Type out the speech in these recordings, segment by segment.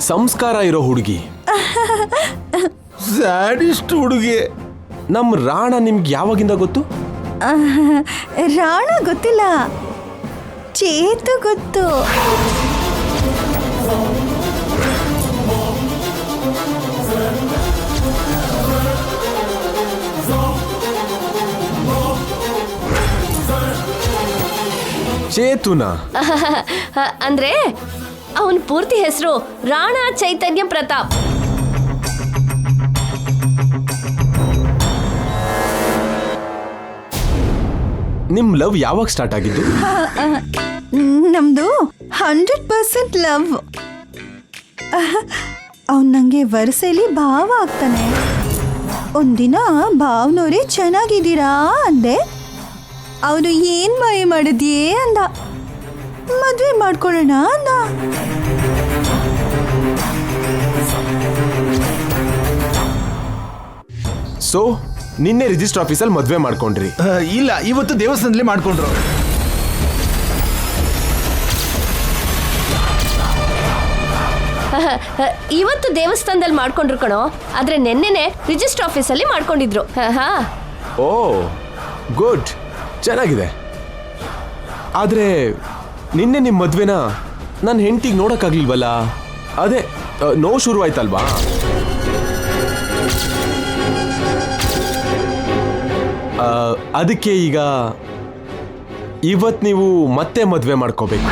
ಸಂಸ್ಕಾರ ಇರೋ ಹುಡುಗಿ, ಸ್ಯಾಡಿಸ್ಟ್ ಹುಡುಗಿ. ನಮ್ಮ ರಾಣ ನಿಮ್ಗೆ ಯಾವಾಗಿಂದ ಗೊತ್ತು? ರಾಣ ಗೊತ್ತಿಲ್ಲ, ಚೇತು ಗೊತ್ತು. ಚೇತುನಾ? ಅಂದ್ರೆ ಅವನ ಪೂರ್ತಿ ಹೆಸರು ರಾಣಾ ಚೈತನ್ಯ ಪ್ರತಾಪ್. ನಿಮ್ ಲವ್ ಯಾವಾಗ ಸ್ಟಾರ್ಟ್ ಆಗಿದ್ದು? ನಮ್ದು 100% ಲವ್. ಅವನ್ ನಂಗೆ ವರಸೆಲಿ ಭಾವ ಆಗ್ತಾನೆ. ಒಂದಿನ ಭಾವನವ್ರೆ ಚೆನ್ನಾಗಿದ್ದೀರಾ ಅಂದೆ. ಅವನು ಏನ್ ಮಾಯ ಮಾಡಿದ್ಯೇ ಅಂದ. ಮದ್ವೆ ಮಾಡ್ಕೊಳ್ಳೋಣ ಅಂದ. ಸೊ ನಿನ್ನೆ ರಿಜಿಸ್ಟರ್ ಆಫೀಸಲ್ಲಿ ಮದ್ವೆ ಮಾಡ್ಕೊಂಡ್ರಿ? ಇಲ್ಲ, ಇವತ್ತು ದೇವಸ್ಥಾನದಲ್ಲಿ ಮಾಡ್ಕೊಂಡ್ರು. ಇವತ್ತು ದೇವಸ್ಥಾನದಲ್ಲಿ ಮಾಡ್ಕೊಂಡ್ರು ಕಣೋ, ಆದ್ರೆ ನೆನ್ನೆನೆ ರಿಜಿಸ್ಟರ್ ಆಫೀಸಲ್ಲಿ ಮಾಡ್ಕೊಂಡಿದ್ರು. ಓ ಗುಡ್, ಚೆನ್ನಾಗಿದೆ. ಆದ್ರೆ ನಿನ್ನೆ ನಿಮ್ಮ ಮದ್ವೆನ ನನ್ನ ಹೆಂಡತಿಗೆ ನೋಡಕ್ಕಾಗ್ಲಿಲ್ವಲ್ಲ? ಅದೇ ನೋವು ಶುರುವಾಯ್ತಲ್ವಾ? ಅದಕ್ಕೆ ಈಗ ಇವತ್ತು ನೀವು ಮತ್ತೆ ಮದ್ವೆ ಮಾಡ್ಕೋಬೇಕು.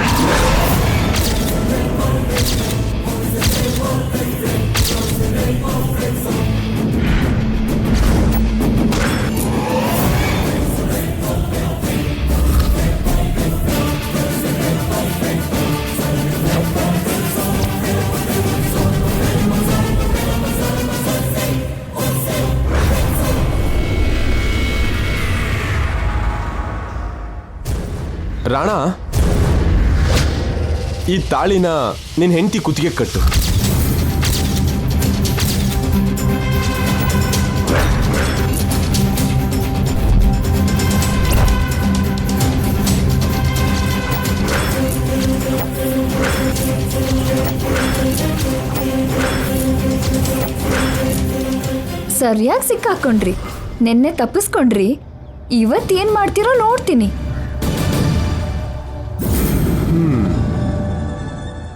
ರಾಣ, ಈ ತಾಳಿನ ನಿನ್ನ ಹೆಂಡತಿ ಕುತ್ತಿಗೆ ಕಟ್ಟು. ಸರಿಯಾಗಿ ಸಿಕ್ಕಾಕೊಂಡ್ರಿ. ನೆನ್ನೆ ತಪ್ಪಿಸ್ಕೊಂಡ್ರಿ, ಇವತ್ತೇನ್ ಮಾಡ್ತೀರೋ ನೋಡ್ತೀನಿ.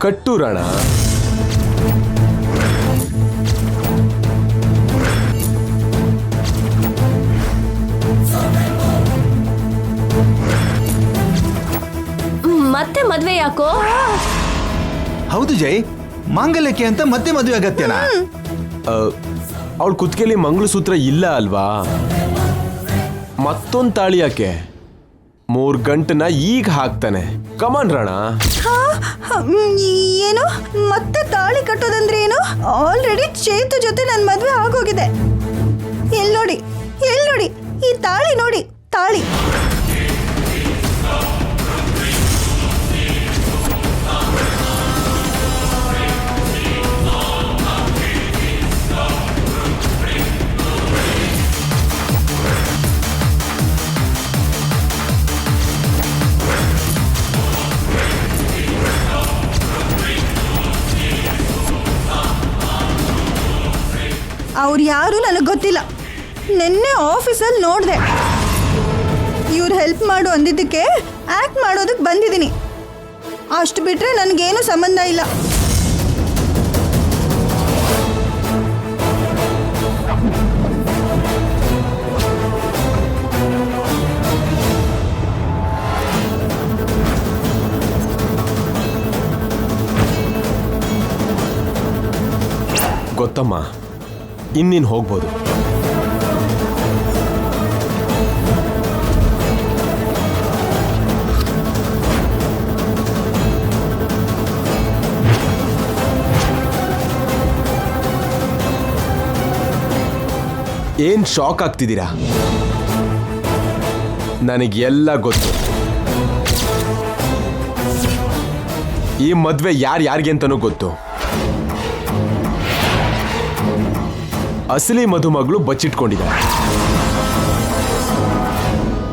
ಕಟ್ಟು ರಾಣ. ಮತ್ತೆ ಮದ್ವೆ ಯಾಕೋ? ಹೌದು ಜೈ, ಮಾಂಗಲ್ಯಕ್ಕೆ ಅಂತ ಮತ್ತೆ ಮದುವೆ ಅಗತ್ಯನಾ? ಅವಳ ಕುತ್ತಿಗೆಲಿ ಮಂಗಳಸೂತ್ರ ಇಲ್ಲ ಅಲ್ವಾ? ಮತ್ತೊಂದು ತಾಳಿ ಯಾಕೆ? 3 ಗಂಟೆನ ಈಗ ಹಾಕ್ತಾನೆ. ಕಮಾನ್ ರಾಣ. ಏನು ಮತ್ತೆ ತಾಳಿ ಕಟ್ಟೋದಂದ್ರೆ ಏನು? ಆಲ್ರೆಡಿ ಚೇತು ಜೊತೆ ನನ್ನ ಮದ್ವೆ ಆಗೋಗಿದೆ. ಎಲ್ ನೋಡಿ ಈ ತಾಳಿ ನೋಡಿ, ತಾಳಿ. ಅವ್ರು ಯಾರು ನನಗೆ ಗೊತ್ತಿಲ್ಲ. ನಿನ್ನೆ ಆಫೀಸಲ್ಲಿ ನೋಡಿದೆ. ಇವ್ರು ಹೆಲ್ಪ್ ಮಾಡು ಅಂದಿದ್ದಕ್ಕೆ ಆ್ಯಕ್ಟ್ ಮಾಡೋದಕ್ಕೆ ಬಂದಿದ್ದೀನಿ. ಅಷ್ಟು ಬಿಟ್ಟರೆ ನನಗೇನು ಸಂಬಂಧ ಇಲ್ಲ. ಗೊತ್ತಮ್ಮ, ಇನ್ನೀನು ಹೋಗ್ಬೋದು. ಏನ್ ಶಾಕ್ ಆಗ್ತಿದ್ದೀರಾ? ನನಗೆಲ್ಲ ಗೊತ್ತು. ಈ ಮದ್ವೆ ಯಾರ್ಯಾರಿಗೆ ಅಂತನೂ ಗೊತ್ತು. ಅಸಲಿ ಮದುಮಗಳು ಬಚ್ಚಿಟ್ಕೊಂಡಿದ್ದಾರೆ.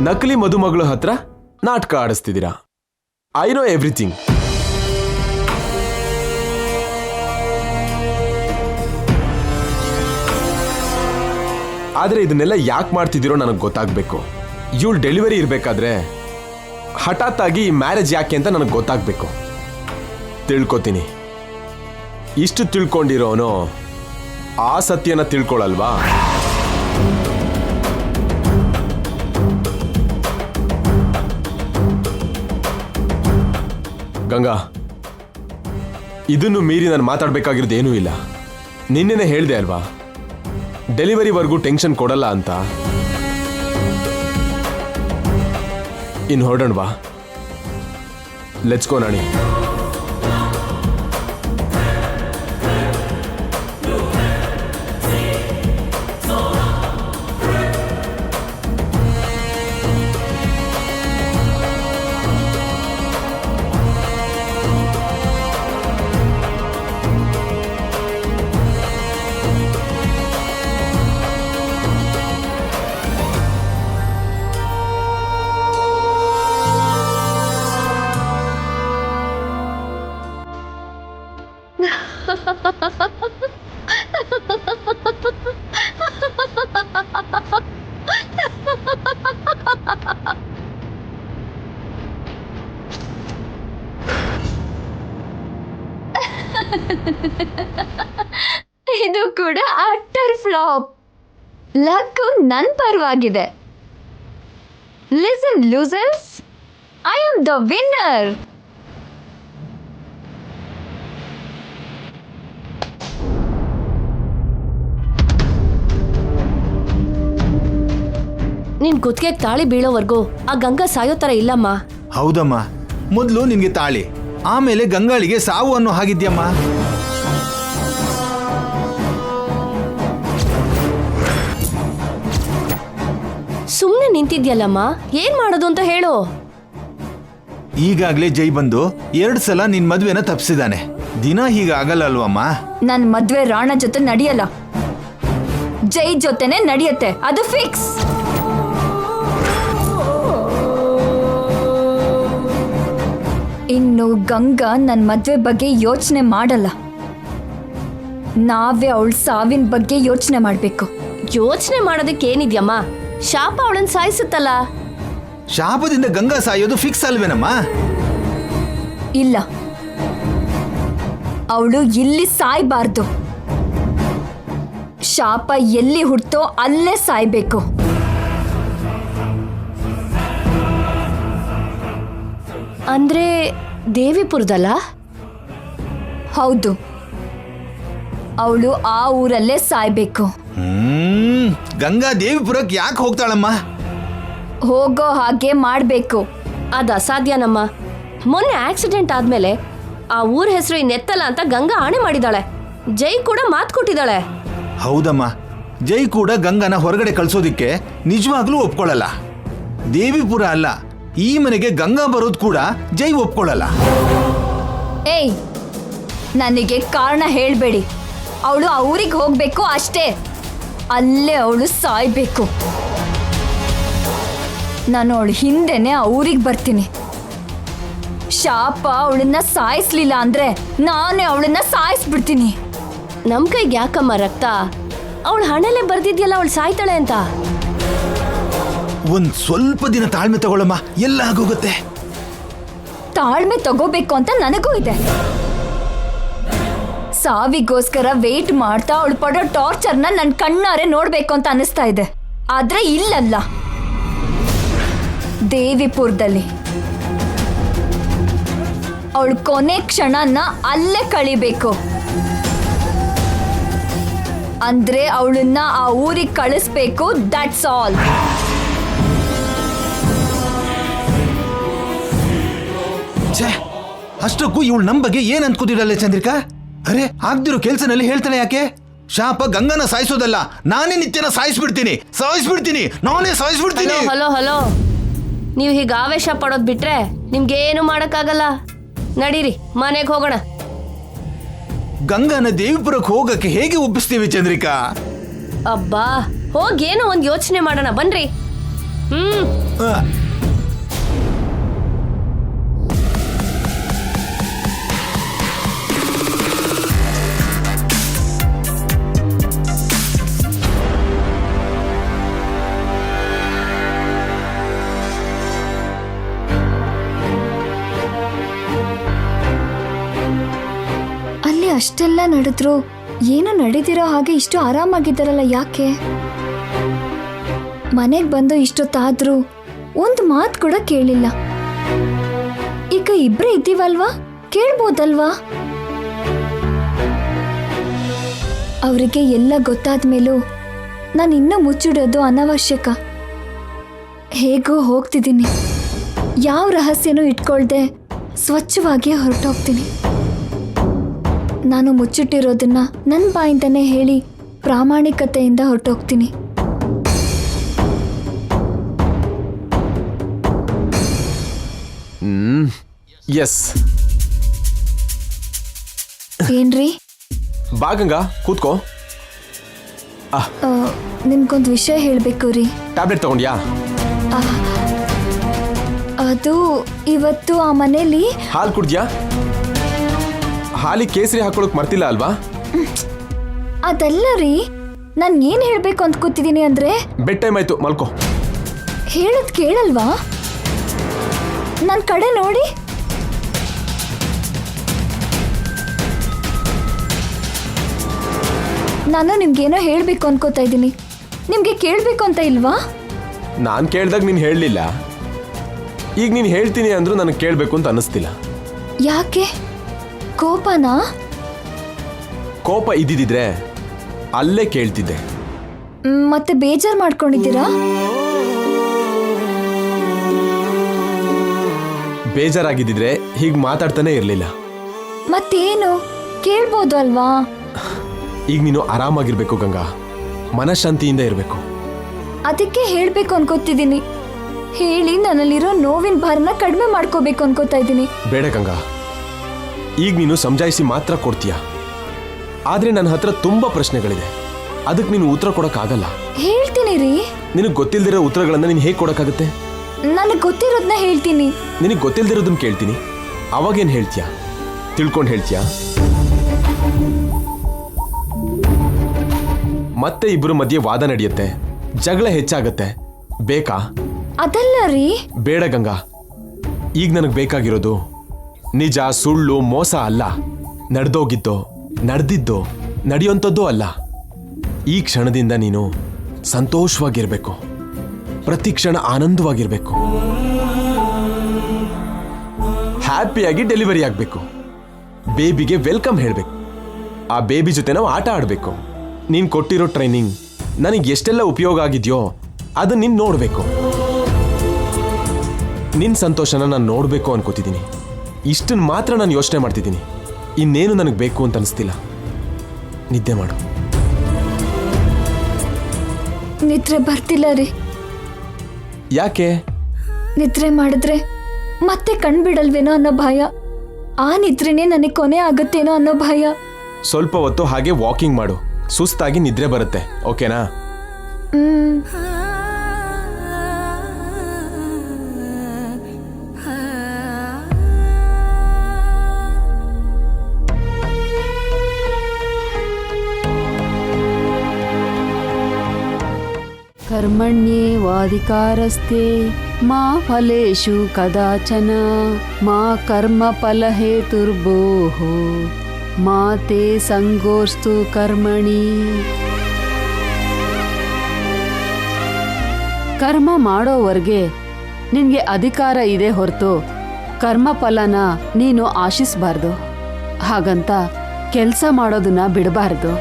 ನಕಲಿ ಮದುಮಗಳು ಹತ್ರ ನಾಟಕ ಆಡಿಸ್ತಿದ್ದೀರಾ. I know everything. ಆದ್ರೆ ಇದನ್ನೆಲ್ಲ ಯಾಕೆ ಮಾಡ್ತಿದ್ದೀರೋ ನನಗೆ ಗೊತ್ತಾಗ್ಬೇಕು. ಇವಳು ಡೆಲಿವರಿ ಇರಬೇಕಾದ್ರೆ ಹಠಾತ್ ಆಗಿ ಈ ಮ್ಯಾರೇಜ್ ಯಾಕೆ ಅಂತ ನನಗೆ ಗೊತ್ತಾಗ್ಬೇಕು. ತಿಳ್ಕೊತೀನಿ. ಇಷ್ಟು ತಿಳ್ಕೊಂಡಿರೋನು ಆ ಸತ್ಯನ ತಿಳ್ಕೊಳಲ್ವಾ? ಗಂಗಾ, ಇದನ್ನು ಮೀರಿ ನಾನು ಮಾತಾಡ್ಬೇಕಾಗಿರೋದು ಏನೂ ಇಲ್ಲ. ನಿನ್ನೆನೆ ಹೇಳಿದೆ ಅಲ್ವಾ, ಡೆಲಿವರಿವರೆಗೂ ಟೆನ್ಷನ್ ಕೊಡಲ್ಲ ಅಂತ. ಇನ್ನು ಹೊರಡೋಣವಾ? Let's go Nani. ಇದು ಕೂಡ ಅಟ್ಟರ್ ಫ್ಲಾಪ್. ಲಕ್ಕು ನನ್ ಪರವಾಗಿದೆ. Listen losers, I am the winner. ನಿನ್ ಕುತ್ತಿಗೆಗೆ ತಾಳಿ ಬೀಳೋವರೆಗೂ ಆ ಗಂಗಾ ಸಾಯೋ ತರ ಇಲ್ಲಮ್ಮ. ಹೌದಮ್ಮ, ಮೊದಲು ನಿನ್ಗೆ ತಾಳಿ, ಆಮೇಲೆ ಗಂಗಾಳಿಗೆ ಸಾವು ಅನ್ನೋ ಹಾಗಿದ್ಯಮ್ಮ. ಸುಮ್ನೆ ನಿಂತಿದ್ಯಲ್ಲಮ್ಮ, ಏನ್ ಮಾಡೋದು ಅಂತ ಹೇಳು. ಈಗಾಗ್ಲೇ ಜೈ ಬಂದು 2 ಸಲ ನಿನ್ ಮದ್ವೆನ ತಪ್ಪಿಸಿದಾನೆ. ದಿನ ಹೀಗಾಗಲ್ಲ ಅಲ್ವಮ್ಮ? ನನ್ ಮದ್ವೆ ರಾಣ ಜೊತೆ ನಡೆಯಲ್ಲ, ಜೈ ಜೊತೆನೆ ನಡೆಯುತ್ತೆ, ಅದು ಫಿಕ್ಸ್. ಇನ್ನು ಗಂಗಾ ನನ್ ಮದ್ವೆ ಬಗ್ಗೆ ಯೋಚನೆ ಮಾಡಲ್ಲ. ನಾವೇ ಅವಳ ಸಾವಿನ ಬಗ್ಗೆ ಯೋಚನೆ ಮಾಡ್ಬೇಕು. ಯೋಚನೆ ಮಾಡೋದಕ್ಕೆ ಏನಿದ್ಯಮ್ಮ, ಶಾಪ ಅವಳನ್ನ ಸಾಯಿಸುತ್ತಲ್ಲ. ಶಾಪದಿಂದ ಗಂಗಾ ಸಾಯೋದು ಫಿಕ್ಸ್ ಅಲ್ವೇನಮ್ಮ? ಇಲ್ಲ, ಅವಳು ಇಲ್ಲಿ ಸಾಯ್ಬಾರ್ದು. ಶಾಪ ಎಲ್ಲಿ ಹುಟ್ಟೋ ಅಲ್ಲೇ ಸಾಯ್ಬೇಕು. ಅಂದ್ರೆ ದೇವಿಪುರದಲ್ಲ? ಹೌದು, ಅವಳು ಆ ಊರಲ್ಲೇ ಸಾಯ್ಬೇಕು. ಗಂಗಾ ದೇವಿಪುರಕ್ಕೆ ಯಾಕೆ ಹೋಗ್ತಾಳಮ್ಮ? ಹೋಗೋ ಹಾಗೆ ಮಾಡ್ಬೇಕು. ಅದು ಅಸಾಧ್ಯನಮ್ಮ. ಮೊನ್ನೆ ಆಕ್ಸಿಡೆಂಟ್ ಆದ್ಮೇಲೆ ಆ ಊರ ಹೆಸರು ಇನ್ನೆತ್ತಲ್ಲ ಅಂತ ಗಂಗಾ ಆಣೆ ಮಾಡಿದಾಳೆ. ಜೈ ಕೂಡ ಮಾತು ಕೊಟ್ಟಿದ್ದಾಳೆ. ಹೌದಮ್ಮ, ಜೈ ಕೂಡ ಗಂಗಾನ ಹೊರಗಡೆ ಕಳ್ಸೋದಿಕ್ಕೆ ನಿಜವಾಗ್ಲೂ ಒಪ್ಕೊಳ್ಳಲ್ಲ. ದೇವಿಪುರ ಅಲ್ಲ, ಈ ಮನೆಗೆ ಗಂಗಾ ಬರೋದು ಕೂಡ ಜೈ ಒಪ್ಕೊಳ್ಳಲ್ಲ. ಏಯ್, ನನಗೆ ಕಾರಣ ಹೇಳ್ಬೇಡಿ. ಅವಳು ಆ ಊರಿಗೆ ಹೋಗ್ಬೇಕು ಅಷ್ಟೇ. ಅಲ್ಲೇ ಅವಳು ಸಾಯ್ಬೇಕು. ನಾನು ಅವಳು ಹಿಂದೆನೆ ಆ ಊರಿಗೆ ಬರ್ತೀನಿ. ಶಾಪ ಅವಳನ್ನ ಸಾಯಿಸ್ಲಿಲ್ಲ ಅಂದ್ರೆ ನಾನೇ ಅವಳನ್ನ ಸಾಯಿಸ್ಬಿಡ್ತೀನಿ. ನಮ್ ಕೈಗೆ ಯಾಕಮ್ಮ ರಕ್ತ? ಅವಳು ಹಣೆಲೆ ಬರ್ದಿದ್ಯಲ್ಲ ಅವಳು ಸಾಯ್ತಾಳೆ ಅಂತ. ಒಂದ್ ಸ್ವಲ್ಪ ದಿನ ತಾಳ್ಮೆ ತಗೊಳ್ಳಮ್ಮ, ಎಲ್ಲ ಆಗೋಗುತ್ತೆ. ತಾಳ್ಮೆ ತಗೋಬೇಕು ಅಂತ ನನಗೂ ಇದೆ. ಸಾವಿಗೋಸ್ಕರ ವೇಟ್ ಮಾಡ್ತಾ ಅವಳು ಪಡೋ ಟಾರ್ಚರ್ನ ನನ್ನ ಕಣ್ಣಾರೆ ನೋಡ್ಬೇಕು ಅಂತ ಅನಿಸ್ತಾ ಇದೆ. ಆದ್ರೆ ಇಲ್ಲಲ್ಲ, ದೇವಿಪುರದಲ್ಲಿ ಅವಳು ಕೊನೆ ಕ್ಷಣನ ಅಲ್ಲೇ ಕಳಿಬೇಕು. ಅಂದ್ರೆ ಅವಳನ್ನ ಆ ಊರಿಗೆ ಕಳಿಸ್ಬೇಕು. That's all. ಅಷ್ಟಕ್ಕೂ ಇವಳು ನಮ್ ಬಗ್ಗೆ ಏನ್ ಅನ್ಕೋತಿದ್ದಾಳೆ ಚಂದ್ರಿಕಾ? ಅರೆ, ಆಗ್ದಿರೋ ಕೆಲ್ಸನಲ್ಲಿ ಹೇಳ್ತಾಳೆ ಯಾಕೆ? ಶಾಪ ಗಂಗನ ಸಾಯಿಸೋದಲ್ಲ, ನಾನೇ ನಿತ್ಯನ ಸಾಯಿಸ್ಬಿಡ್ತೀನಿ, ನಾನೇ ಸಾಯಿಸ್ಬಿಡ್ತೀನಿ. ಹಲೋ ಹಲೋ, ನೀವು ಹೀಗೆ ಆವೇಶ ಪಡೋದ್ ಬಿಟ್ರೆ ನಿಮ್ಗೇನು ಮಾಡಕ್ಕಾಗಲ್ಲ. ನಡೀರಿ, ಮನೆಗೆ ಹೋಗೋಣ. ಗಂಗಾನ ದೇವಿಪುರಕ್ಕೆ ಹೋಗಕ್ಕೆ ಹೇಗೆ ಒಪ್ಪಿಸ್ತೀವಿ ಚಂದ್ರಿಕಾ? ಅಬ್ಬಾ, ಹೋಗೇನೋ ಒಂದು ಯೋಚನೆ ಮಾಡೋಣ ಬನ್ರಿ. ಆ, ಅಷ್ಟೆಲ್ಲ ನಡೆದ್ರು ಏನು ನಡೀತಿರೋ ಹಾಗೆ ಇಷ್ಟು ಆರಾಮಾಗಿದ್ದಾರಲ್ಲ ಯಾಕೆ? ಮನೆಗೆ ಬಂದು ಇಷ್ಟೊತ್ತಾದ್ರೂ ಒಂದು ಮಾತು ಕೂಡ ಕೇಳಿಲ್ಲ. ಈಗ ಇಬ್ರೇ ಇದ್ದೀವಲ್ವಾ, ಕೇಳ್ಬೋದಲ್ವಾ? ಅವರಿಗೆ ಎಲ್ಲ ಗೊತ್ತಾದ್ಮೇಲೂ ನಾನು ಇನ್ನೂ ಮುಚ್ಚಿಡೋದು ಅನವಶ್ಯಕ. ಹೇಗೋ ಹೋಗ್ತಿದ್ದೀನಿ, ಯಾವ ರಹಸ್ಯನೂ ಇಟ್ಕೊಳ್ದೆ ಸ್ವಚ್ಛವಾಗಿ ಹೊರಟೋಗ್ತೀನಿ. ನಾನು ಮುಚ್ಚಿಟ್ಟಿರೋದನ್ನ ನನ್ನ ಬಾಯಿಂದನೇ ಹೇಳಿ ಪ್ರಾಮಾಣಿಕತೆಯಿಂದ ಹೊರಟೋಗ್ತೀನಿ. ಎಸ್. ಏನ್ರಿ? ಬಾ ಗಂಗಾ, ಕೂತ್ಕೋ. ನಿಮ್ಗೊಂದು ವಿಷಯ ಹೇಳಬೇಕು ರೀ. ಟ್ಯಾಬ್ಲೆಟ್ ತಗೊಂಡ್ಯಾ? ಅದು ಇವತ್ತು ಆ ಮನೇಲಿ ಹಾಲು ಕುಡ್ದ್ಯಾ? ಹಾಲಿಗೆ ಕೇಸರಿ ಹಾಕೊಳಕ್ ಮರ್ತಿಲ್ಲ ಅಲ್ವಾ? ಅದಲ್ಲ ರೀ, ನಾನು ಏನು ಹೇಳಬೇಕು ಅಂತ ಕೂತಿದ್ದೀನಿ ಅಂದ್ರೆ. ಬೆಡ್ ಟೈಮ್ ಆಯ್ತು, ಮಲ್ಕೋ. ಹೇಳದ್ ಕೇಳಲ್ವಾ? ನನ್ನ ಕಡೆ ನೋಡಿ. ನಾನು ನಿಮ್ಗೇನೋ ಹೇಳಬೇಕು ಅನ್ಕೋತಾ ಇದ್ದೀನಿ. ನಿಮ್ಗೆ ಕೇಳಬೇಕು ಅಂತ ಇಲ್ವಾ? ನಾನು ಕೇಳ್ದಾಗ ನೀನು ಹೇಳಲಿಲ್ಲ. ಈಗ ನೀನು ಹೇಳ್ತೀನಿ ಅಂದ್ರೂ ನನಗೆ ಕೇಳಬೇಕು ಅಂತ ಅನ್ನಿಸ್ತಿಲ್ಲ. ಯಾಕೆ? ಕೋಪನಾ? ಕೋಪ ಇದ್ದಿದ್ರೆ ಅಲ್ಲೇ ಕೇಳ್ತಿದ್ದೆ. ಮತ್ತೆ ಬೇಜಾರು ಮಾಡ್ಕೊಂಡಿದ್ದೀರಾ? ಬೇಜಾರಾಗಿದ್ದಿದ್ರೆ ಹೀಗೆ ಮಾತಾಡ್ತಾನೆ ಇರಲಿಲ್ಲ. ಮತ್ತೇನು ಕೇಳ್ಬೋದು ಅಲ್ವಾ? ಈಗ ನೀನು ಆರಾಮಾಗಿರ್ಬೇಕು ಗಂಗಾ, ಮನಃಶಾಂತಿಯಿಂದ ಇರಬೇಕು. ಅದಕ್ಕೆ ಹೇಳಬೇಕು ಅನ್ಕೋತಿದ್ದೀನಿ. ಹೇಳಿ ನನ್ನಲ್ಲಿರೋ ನೋವಿನ ಭಾರನ ಕಡಿಮೆ ಮಾಡ್ಕೋಬೇಕು ಅನ್ಕೋತಾ ಇದ್ದೀನಿ. ಬೇಡ ಗಂಗಾ, ಈಗ ನೀನು ಸಮಜಾಯಿಸಿ ಮಾತ್ರ ಕೊಡ್ತೀಯ. ಆದರೆ ನನ್ನ ಹತ್ರ ತುಂಬ ಪ್ರಶ್ನೆಗಳಿದೆ, ಅದಕ್ಕೆ ನೀನು ಉತ್ತರ ಕೊಡೋಕ್ಕಾಗಲ್ಲ. ಹೇಳ್ತೀನಿ ರೀ. ನಿನಗೆ ಗೊತ್ತಿಲ್ದಿರೋ ಉತ್ತರಗಳನ್ನು ನೀನು ಹೇಗೆ ಕೊಡೋಕ್ಕಾಗುತ್ತೆ? ನನಗೆ ಗೊತ್ತಿರೋದನ್ನ ಹೇಳ್ತೀನಿ. ನಿನಗೆ ಗೊತ್ತಿಲ್ದಿರೋದನ್ನ ಕೇಳ್ತೀನಿ, ಅವಾಗೇನು ಹೇಳ್ತೀಯಾ? ತಿಳ್ಕೊಂಡು ಹೇಳ್ತೀಯಾ? ಮತ್ತೆ ಇಬ್ಬರ ಮಧ್ಯೆ ವಾದ ನಡೆಯುತ್ತೆ, ಜಗಳ ಹೆಚ್ಚಾಗತ್ತೆ. ಬೇಕಾ? ಅದಲ್ಲ ರೀ. ಬೇಡ ಗಂಗಾ, ಈಗ ನನಗೆ ಬೇಕಾಗಿರೋದು ನಿಜ, ಸುಳ್ಳು, ಮೋಸ ಅಲ್ಲ. ನಡೆದೋಗಿದ್ದೋ, ನಡೆದಿದ್ದೋ, ನಡೆಯುವಂಥದ್ದು ಅಲ್ಲ. ಈ ಕ್ಷಣದಿಂದ ನೀನು ಸಂತೋಷವಾಗಿರ್ಬೇಕು, ಪ್ರತಿ ಕ್ಷಣ ಆನಂದವಾಗಿರ್ಬೇಕು, ಹ್ಯಾಪಿಯಾಗಿ ಡೆಲಿವರಿ ಆಗಬೇಕು, ಬೇಬಿಗೆ ವೆಲ್ಕಮ್ ಹೇಳಬೇಕು, ಆ ಬೇಬಿ ಜೊತೆ ನಾವು ಆಟ ಆಡಬೇಕು. ನೀನು ಕೊಟ್ಟಿರೋ ಟ್ರೈನಿಂಗ್ ನನಗೆ ಎಷ್ಟೆಲ್ಲ ಉಪಯೋಗ ಆಗಿದೆಯೋ ಅದನ್ನ ನೀನು ನೋಡಬೇಕು. ನಿನ್ನ ಸಂತೋಷನ ನಾನು ನೋಡಬೇಕು ಅನ್ಕೋತಿದ್ದೀನಿ. ಇಷ್ಟನ್ನು ಮಾತ್ರ ನಾನು ಯೋಚನೆ ಮಾಡ್ತಿದ್ದೀನಿ. ಇನ್ನೇನು ನನಗೆ ಬೇಕು ಅಂತ ಅನಿಸ್ತಿಲ್ಲ. ನಿದ್ದೆ ಮಾಡು. ನಿದ್ರೆ ಬರ್ತಿಲ್ಲ ರೀ. ಯಾಕೆ? ನಿದ್ರೆ ಮಾಡಿದ್ರೆ ಮತ್ತೆ ಕಣ್ಬಿಡಲ್ವೇನೋ ಅನ್ನೋ ಭಯ. ಆ ನಿದ್ರೆನೇ ನನಗೆ ಕೊನೆ ಆಗುತ್ತೇನೋ ಅನ್ನೋ ಭಯ. ಸ್ವಲ್ಪ ಹೊತ್ತು ಹಾಗೆ ವಾಕಿಂಗ್ ಮಾಡು, ಸುಸ್ತಾಗಿ ನಿದ್ರೆ ಬರುತ್ತೆ. ಓಕೆನಾ? कर्मण्येवाधिकारस्ते मा फलेषु कदाचन मा कर्मफलहेतुर्भोः मा ते संगोऽस्तु कर्मणि. ಕರ್ಮ ಮಾಡೋವರೆಗೆ ನಿನಗೆ ಅಧಿಕಾರ ಇದೆ ಹೊರತು ಕರ್ಮಫಲನ ನೀನು ಆಶಿಸಬಾರ್ದು. ಹಾಗಂತ ಕೆಲಸ ಮಾಡೋದನ್ನ ಬಿಡಬಾರ್ದು.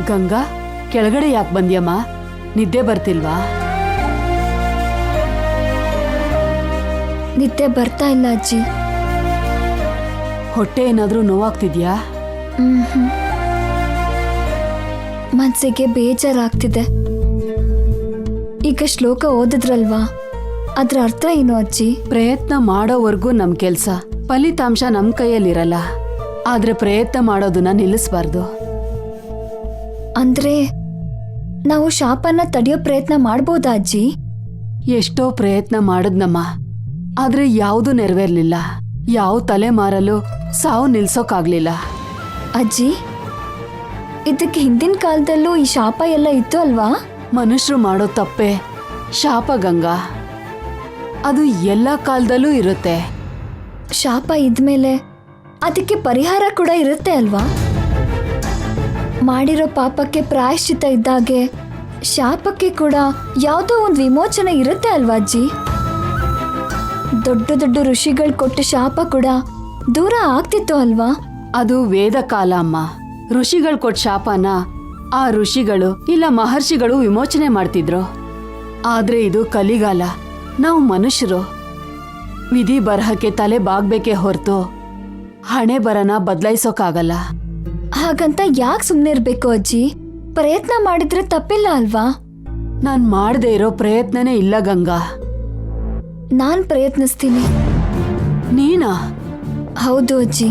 ಗಂಗಾ, ಕೆಳಗಡೆ ಯಾಕೆ ಬಂದ್ಯಮ್ಮ? ನಿದ್ದೆ ಬರ್ತಿಲ್ವಾ? ನಿದ್ದೆ ಬರ್ತಾ ಇಲ್ಲ ಅಜ್ಜಿ. ಹೊಟ್ಟೆ ಏನಾದ್ರೂ ನೋವಾಗ್ತಿದ್ಯಾ? ಮನ್ಸಿಗೆ ಬೇಜಾರಾಗ್ತಿದೆ. ಈಗ ಶ್ಲೋಕ ಓದಿದ್ರಲ್ವಾ, ಅದ್ರ ಅರ್ಥ ಏನು ಅಜ್ಜಿ? ಪ್ರಯತ್ನ ಮಾಡೋವರೆಗೂ ನಮ್ ಕೆಲ್ಸ, ಫಲಿತಾಂಶ ನಮ್ ಕೈಯಲ್ಲಿರಲ್ಲ. ಆದ್ರೆ ಪ್ರಯತ್ನ ಮಾಡೋದನ್ನ ನಿಲ್ಲಿಸ್ಬಾರ್ದು. ಅಂದ್ರೆ ನಾವು ಶಾಪನ ತಡೆಯೋ ಪ್ರಯತ್ನ ಮಾಡ್ಬೋದಾ ಅಜ್ಜಿ? ಎಷ್ಟೋ ಪ್ರಯತ್ನ ಮಾಡದ್ನಮ್ಮ, ಆದ್ರೆ ಯಾವುದು ನೆರವೇರ್ಲಿಲ್ಲ. ಯಾವ ತಲೆ ಮಾರಲು ಸಾವು ನಿಲ್ಸೋಕಾಗ್ಲಿಲ್ಲ. ಅಜ್ಜಿ, ಇದಕ್ಕೆ ಹಿಂದಿನ ಕಾಲದಲ್ಲೂ ಈ ಶಾಪ ಎಲ್ಲ ಇತ್ತು ಅಲ್ವಾ? ಮನುಷ್ಯರು ಮಾಡೋ ತಪ್ಪೆ ಶಾಪ ಗಂಗಾ, ಅದು ಎಲ್ಲ ಕಾಲದಲ್ಲೂ ಇರುತ್ತೆ. ಶಾಪ ಇದ್ಮೇಲೆ ಅದಕ್ಕೆ ಪರಿಹಾರ ಕೂಡ ಇರುತ್ತೆ ಅಲ್ವಾ? ಮಾಡಿರೋ ಪಾಪಕ್ಕೆ ಪ್ರಾಯಶ್ಚಿತ್ತ ಇದ್ದಾಗೆ ಶಾಪಕ್ಕೆ ಕೂಡ ಯಾವುದೋ ಒಂದು ವಿಮೋಚನೆ ಇರುತ್ತೆ ಅಲ್ವಾ ಅಜ್ಜಿ? ದೊಡ್ಡ ದೊಡ್ಡ ಋಷಿಗಳು ಕೊಟ್ಟ ಶಾಪ ಕೂಡ ದೂರ ಆಗ್ತಿತ್ತು ಅಲ್ವಾ? ಅದು ವೇದ ಕಾಲ ಅಮ್ಮ. ಋಷಿಗಳು ಕೊಟ್ಟ ಶಾಪನ ಆ ಋಷಿಗಳು ಇಲ್ಲ ಮಹರ್ಷಿಗಳು ವಿಮೋಚನೆ ಮಾಡ್ತಿದ್ರು. ಆದ್ರೆ ಇದು ಕಲಿಗಾಲ. ನಾವು ಮನುಷ್ಯರು ವಿಧಿ ಬರಹಕ್ಕೆ ತಲೆ ಬಾಗ್ಬೇಕೇ ಹೊರತು ಹಣೆ ಬರನ ಬದಲಾಯಿಸೋಕಾಗಲ್ಲ. ಹಾಗಂತ ಯಾಕೆ ಸುಮ್ಮನೆ ಇರ್ಬೇಕು ಅಜ್ಜಿ? ಪ್ರಯತ್ನ ಮಾಡಿದ್ರೆ ತಪ್ಪಿಲ್ಲ ಅಲ್ವಾ? ನಾನ್ ಮಾಡದೇ ಇರೋ ಪ್ರಯತ್ನನೇ ಇಲ್ಲ ಗಂಗಾ. ನಾನ್ ಪ್ರಯತ್ನಿಸ್ತೀನಿ. ನೀನಾ? ಹೌದು ಅಜ್ಜಿ.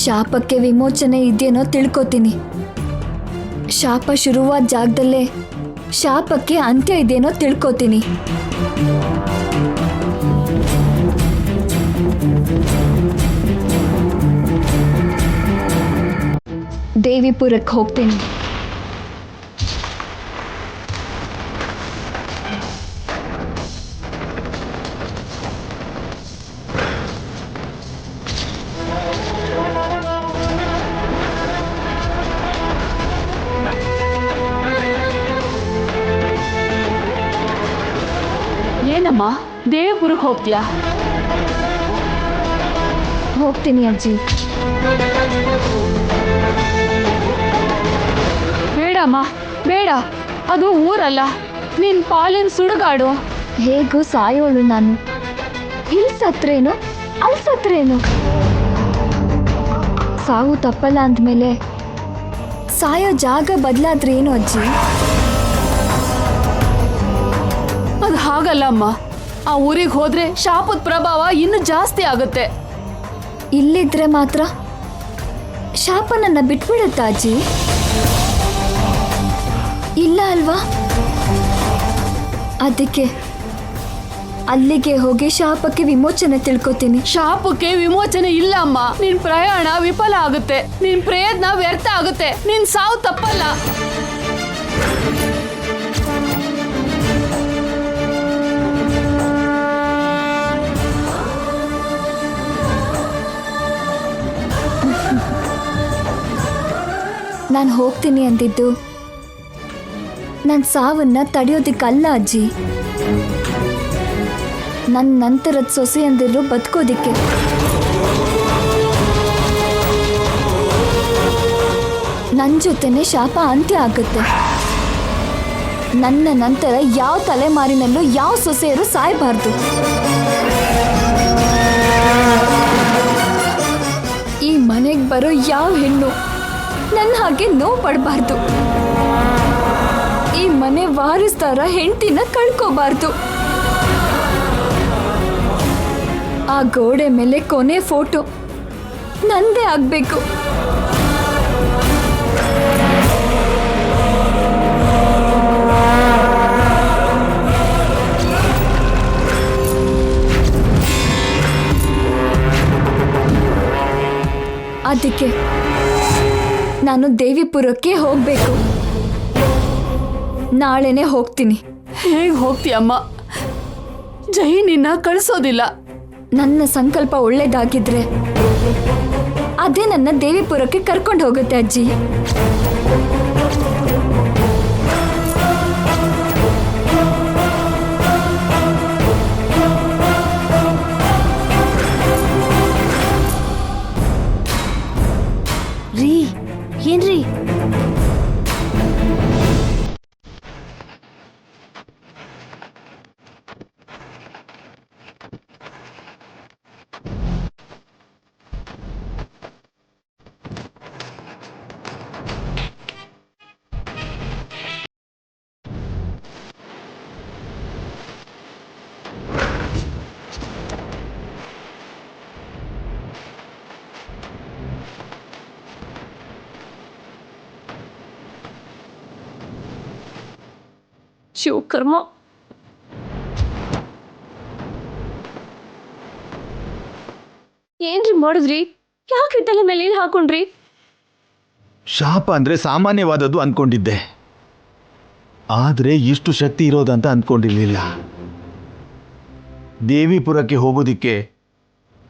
ಶಾಪಕ್ಕೆ ವಿಮೋಚನೆ ಇದೆಯೇನೋ ತಿಳ್ಕೊತೀನಿ. ಶಾಪ ಶುರುವಾದ ಜಾಗದಲ್ಲೇ ಶಾಪಕ್ಕೆ ಅಂತ್ಯ ಇದೆಯೇನೋ ತಿಳ್ಕೊತೀನಿ. ದೇವಿಪುರಕ್ಕೆ ಹೋಗ್ತೀನಿ. ಏನಮ್ಮ ದೇವಪುರಕ್ಕೆ ಹೋಗ್ತೀಯಾ? ಹೋಗ್ತೀನಿ ಅಜ್ಜಿ. ಬೇಡಮ್ಮ ಬೇಡ, ಅದು ಊರಲ್ಲ, ನಿನ್ ಪಾಲಿನ ಸುಡುಗಾಡು. ಹೇಗೂ ಸಾಯೋಳು ನಾನು. ಇಲ್ಲಿ ಸತ್ರೇನು ಅಲ್ಲಿ ಸತ್ರೇನು? ಸಾವು ತಪ್ಪಲ್ಲ ಅಂದಮೇಲೆ ಸಾಯೋ ಜಾಗ ಬದಲಾದ್ರೇನು ಅಜ್ಜಿ? ಅದು ಹಾಗಲ್ಲ ಅಮ್ಮ. ಆ ಊರಿಗೆ ಹೋದ್ರೆ ಶಾಪದ ಪ್ರಭಾವ ಇನ್ನೂ ಜಾಸ್ತಿ ಆಗುತ್ತೆ. ಇಲ್ಲಿದ್ರೆ ಮಾತ್ರ ಶಾಪ ನನ್ನ ಬಿಟ್ಬಿಡುತ್ತಾ ಅಜ್ಜಿ? ಇಲ್ಲ ಅಲ್ವಾ? ಅದಕ್ಕೆ ಅಲ್ಲಿಗೆ ಹೋಗಿ ಶಾಪಕ್ಕೆ ವಿಮೋಚನೆ ತಿಳ್ಕೊತೀನಿ. ಶಾಪಕ್ಕೆ ವಿಮೋಚನೆ ಇಲ್ಲ ಅಮ್ಮ. ನಿನ್ ಪ್ರಯಾಣ ವಿಫಲ ಆಗುತ್ತೆ, ನಿನ್ ಪ್ರಯತ್ನ ವ್ಯರ್ಥ ಆಗುತ್ತೆ, ನಿನ್ ಸಾವು ತಪ್ಪಲ್ಲ. ನಾನು ಹೋಗ್ತೀನಿ ಅಂದಿದ್ದು ನನ್ನ ಸಾವನ್ನ ತಡೆಯೋದಿಕ್ಕಲ್ಲ ಅಜ್ಜಿ, ನನ್ನ ನಂತರದ ಸೊಸೆ ಅಂದಿರು ಬದುಕೋದಿಕ್ಕೆ. ನನ್ನ ಜೊತೆನೆ ಶಾಪ ಅಂತ್ಯ ಆಗುತ್ತೆ. ನನ್ನ ನಂತರ ಯಾವ ತಲೆಮಾರಿನಲ್ಲೂ ಯಾವ ಸೊಸೆಯರು ಸಾಯಬಾರ್ದು. ಈ ಮನೆಗೆ ಬರೋ ಯಾವ ಹೆಣ್ಣು ನನ್ನ ಹಾಗೆ ನೋವು ಪಡಬಾರ್ದು. ಈ ಮನೆ ವಾರಿಸ್ತಾರ ಹೆಂಡತಿನ ಕಳ್ಕೋಬಾರ್ದು. ಆ ಗೋಡೆ ಮೇಲೆ ಕೊನೆ ಫೋಟೋ ನಂದೇ ಆಗ್ಬೇಕು. ಅದಕ್ಕೆ ನಾನು ದೇವಿಪುರಕ್ಕೆ ಹೋಗ್ಬೇಕು. ನಾಳೆನೆ ಹೋಗ್ತೀನಿ. ಹೇಗೆ ಹೋಗ್ತೀಯಮ್ಮ? ಜೈ ನಿನ್ನ ಕಳಿಸೋದಿಲ್ಲ. ನನ್ನ ಸಂಕಲ್ಪ ಒಳ್ಳೇದಾಗಿದ್ರೆ ಅದೇ ನನ್ನ ದೇವಿಪುರಕ್ಕೆ ಕರ್ಕೊಂಡು ಹೋಗುತ್ತೆ ಅಜ್ಜಿ. ರೀ ಏನ್ರಿ? ಶಿವಕರ್ಮ. ಏನ್ರಿ ಮಾಡಿದ್ರಿ? ಯಾಕೆ ತಲೆ ಮೇಲೆ ನೀರು ಹಾಕೊಂಡ್ರಿ? ಶಾಪ ಅಂದ್ರೆ ಸಾಮಾನ್ಯವಾದದ್ದು ಅನ್ಕೊಂಡಿದ್ದೆ. ಆದ್ರೆ ಇಷ್ಟು ಶಕ್ತಿ ಇರೋದಂತ ಅಂದ್ಕೊಂಡಿರ್ಲಿಲ್ಲ. ದೇವಿಪುರಕ್ಕೆ ಹೋಗೋದಿಕ್ಕೆ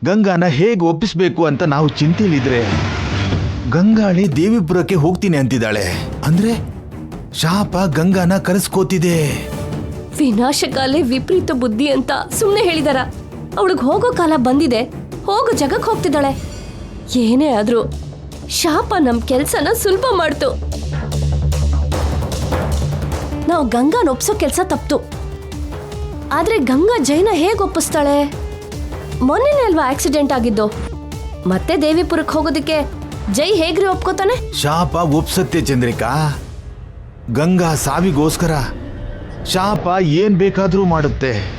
ಗಂಗಾನ ಹೇಗೆ ಒಪ್ಪಿಸ್ಬೇಕು ಅಂತ ನಾವು ಚಿಂತೆಯಲ್ಲಿದ್ರೆ ಗಂಗಾಳಿ ದೇವಿಪುರಕ್ಕೆ ಹೋಗ್ತೀನಿ ಅಂತಿದ್ದಾಳೆ. ಅಂದ್ರೆ ಶಾಪ ಗಂಗಾನ ಕರೆಸ್ಕೋತಿದೆ. ವಿನಾಶಕಾಲೇ ವಿಪರೀತ ಬುದ್ಧಿ ಅಂತ ಸುಮ್ಮನೆ ಹೇಳಿದಾರ. ಅವಳಿಗೆ ಹೋಗೋ ಕಾಲ ಬಂದಿದೆ, ಹೋಗೋ ಜಗಕ್ಕೆ ಹೋಗ್ತಿದ್ದಾಳೆ. ಏನೇ ಆದ್ರೂ ಶಾಪ ನಮ್ ಕೆಲ್ಸನ ಸುಲಭ ಮಾಡ್ತು. ನಾವು ಗಂಗಾನ ಒಪ್ಸೋ ಕೆಲ್ಸ ತಪ್ತು. ಆದ್ರೆ ಗಂಗಾ ಜೈನ ಹೇಗೆ ಒಪ್ಪಿಸ್ತಾಳೆ? ಮೊನ್ನೆನೇ ಅಲ್ವಾ ಆಕ್ಸಿಡೆಂಟ್ ಆಗಿದ್ದು. ಮತ್ತೆ ದೇವಿಪುರಕ್ಕೆ ಹೋಗೋದಕ್ಕೆ ಜೈ ಹೇಗ್ರಿ ಒಪ್ಕೋತಾನೆ? ಶಾಪ ಒಪ್ಸತ್ತೆ ಚಂದ್ರಿಕಾ. ಗಂಗಾ ಸಾವಿಗೋಸ್ಕರ ಶಾಪ ಏನ್ ಬೇಕಾದ್ರೂ ಮಾಡುತ್ತೆ.